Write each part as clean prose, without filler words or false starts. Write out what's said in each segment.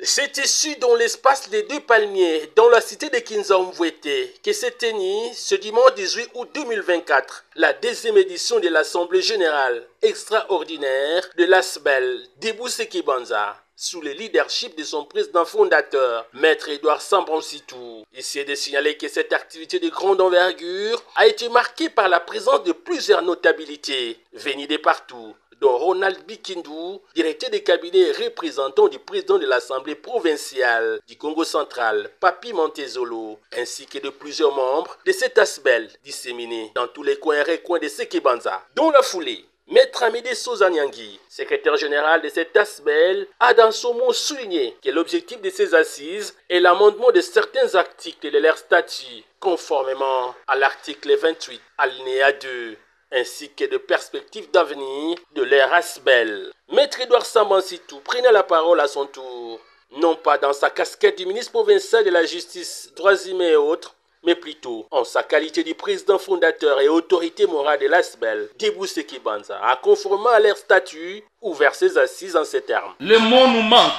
C'est ici dans l'espace des Deux Palmiers, dans la cité de Kinza-Mvwete, que s'est tenue ce dimanche 18 août 2024, la deuxième édition de l'Assemblée Générale extraordinaire de l'ASBEL d'Ebousseki Banza, sous le leadership de son président fondateur, Maître Edouard Sambon-Sitou. Ici est de signaler que cette activité de grande envergure a été marquée par la présence de plusieurs notabilités venues de partout, dont Ronald Bikindou, directeur des cabinets et représentant du président de l'Assemblée provinciale du Congo central, Papi Montezolo, ainsi que de plusieurs membres de cet ASBEL disséminés dans tous les coins et recoins de Seki Banza. Dans la foulée, Maître Amédée Souza Nyangi, secrétaire général de cet ASBEL, a dans son mot souligné que l'objectif de ces assises est l'amendement de certains articles de leur statut, conformément à l'article 28, alinéa 2, ainsi que de perspectives d'avenir de leur ASBEL. Maître Edouard Sambon-Sitou prenait la parole à son tour, non pas dans sa casquette du ministre provincial de la Justice, droits humains et autres, mais plutôt en sa qualité de président fondateur et autorité morale de l'ASBEL d'Ebousseki Banza, à conformément à leur statut, ouvert ses assises en ces termes. Le mot nous manque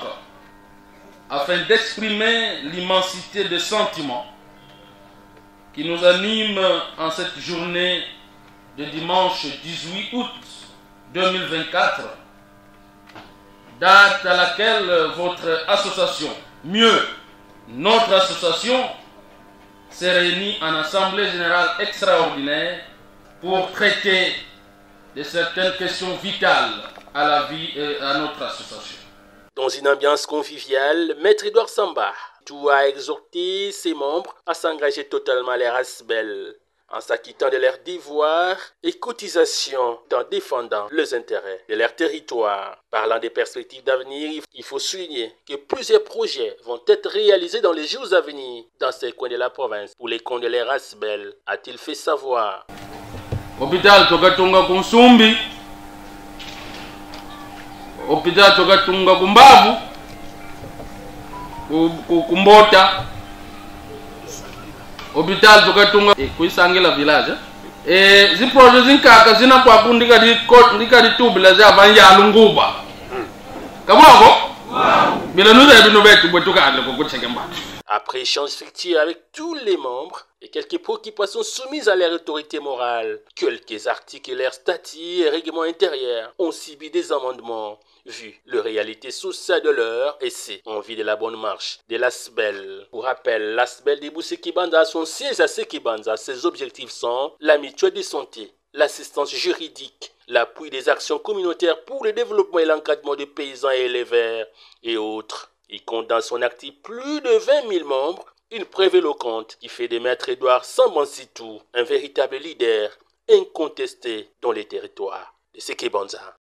afin d'exprimer l'immensité des sentiments qui nous animent en cette journée de dimanche 18 août 2024, date à laquelle votre association, mieux, notre association, s'est réunie en Assemblée Générale extraordinaire pour traiter de certaines questions vitales à la vie et à notre association. Dans une ambiance conviviale, Maître Edouard Samba a exhorté ses membres à s'engager totalement à leur ASBEL, en s'acquittant de leurs devoirs et cotisations, en défendant les intérêts de leur territoire. Parlant des perspectives d'avenir, il faut souligner que plusieurs projets vont être réalisés dans les jours à venir dans ces coins de la province pour les comptes de leur ASBEL, a-t-il fait savoir. Hôpital Tokatunga Kunsumbi, Hôpital Tokatunga Kumbabu, Kumbota, Hôpital Tokatunga Kuisangela village. Zi projet zinkaka zina kwa kundika di tubila za banja alunguba. Kamako? Bila nuza bino betu bwetuka adle kukuchenge mbatu. Après échange fictif avec tous les membres et quelques préoccupations soumises à leur autorité morale, quelques articles et leurs statuts et règlements intérieurs ont subi des amendements, vu la réalité sociale de l'heure et c'est en vue de la bonne marche de l'ASBEL. Pour rappel, l'ASBEL d'Ebousseki Banza a son siège à Seki Banza. Ses objectifs sont la mutuelle de santé, l'assistance juridique, l'appui des actions communautaires pour le développement et l'encadrement des paysans et éleveurs et autres. Il compte dans son actif plus de 20 000 membres, une preuve éloquente qui fait de Maître Edouard Sambon-Sitou un véritable leader incontesté dans les territoires de Seki Banza.